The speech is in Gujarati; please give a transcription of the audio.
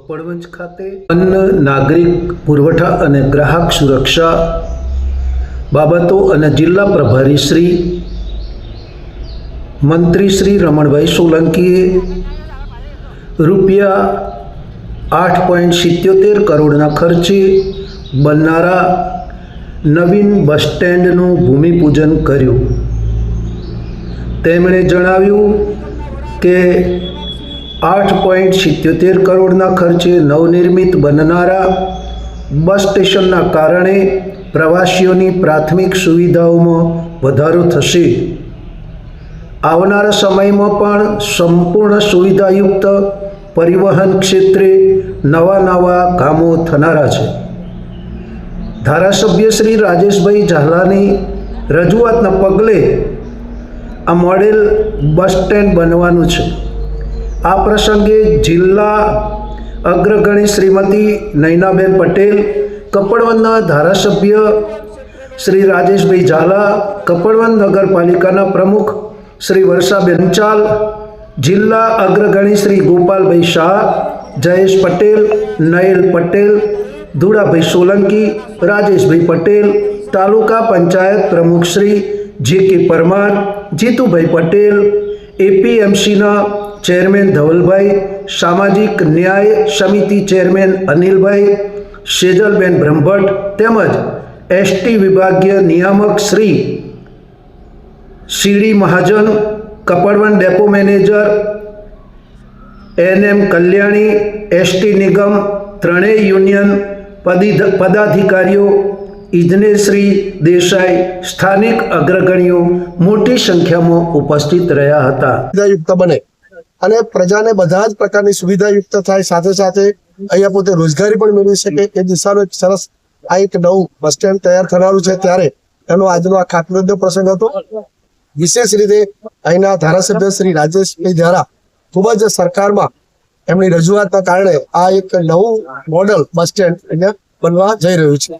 કપડવંજ ખાતે અન્ન નાગરિક પુરવઠા અને ગ્રાહક સુરક્ષા બાબતો અને જિલ્લા પ્રભારી શ્રી મંત્રી શ્રી રમણભાઈ સોલંકીએ રૂપિયા 8.77 કરોડના ખર્ચે બનનારા નવીન બસ સ્ટેન્ડનું ભૂમિપૂજન કર્યું। તેમણે જણાવ્યું કે 8.77 કરોડના ખર્ચે નવનિર્મિત બનનારા બસ સ્ટેશનના કારણે પ્રવાસીઓની પ્રાથમિક સુવિધાઓમાં વધારો થશે। આવનારા સમયમાં પણ સંપૂર્ણ સુવિધાયુક્ત પરિવહન ક્ષેત્રે નવા કામો થનારા છે। ધારાસભ્ય શ્રી રાજેશભાઈ ઝાલાની રજૂઆતના પગલે આ મોડેલ બસ સ્ટેન્ડ બનવાનું છે। આ પ્રસંગે જિલ્લા અગ્રગણી શ્રીમતી નૈનાબેન પટેલ, કપડવંજના ધારાસભ્ય શ્રી રાજેશભાઈ ઝાલા, કપડવંજ નગરપાલિકાના પ્રમુખ શ્રી વર્ષાબેન ચાલ, જિલ્લા અગ્રગણી શ્રી ગોપાલભાઈ શાહ, જયેશ પટેલ, નયલ પટેલ, ધુડાભાઈ સોલંકી, રાજેશભાઈ પટેલ, તાલુકા પંચાયત પ્રમુખ શ્રી જે.કે. પરમાર, જીતુભાઈ પટેલ, એપીએમસીના ચેરમેન ધવલભાઈ, સામાજિક ન્યાય સમિતિ ચેરમેન અનિલભાઈ, સેજલબેન બ્રહ્મભટ્ટ તેમજ એસટી વિભાગીય નિયામક Shri CD Mahajan, Kapadvanj depot manager NM Kalyani, ST નિગમ ત્રણેય યુનિયન પદાધિકારીઓ, ઇજનેર શ્રી દેસાઈ, સ્થાનિક અગ્રગણીઓ મોટી સંખ્યામાં ઉપસ્થિત રહ્યા હતા। સુવિધાયુક્ત બને અને પ્રજાને બધા જ પ્રકારની સુવિધાયુક્ત થાય, સાથે સાથે અહીંયા પોતે રોજગારી પણ મેળવી શકે એ દિશાનો એક સરસ આ એક નવું બસ સ્ટેન્ડ તૈયાર થનારું છે, ત્યારે એનો આજનો આ ખાતમુહૂર્તનો પ્રસંગ હતો। વિશેષ રીતે અહીંના ધારાસભ્ય શ્રી રાજેશભાઈ દ્વારા ખૂબ જ સરકારમાં એમની રજૂઆતના કારણે આ એક નવું મોડલ બસ સ્ટેન્ડ અહીંયા બનવા જઈ રહ્યું છે।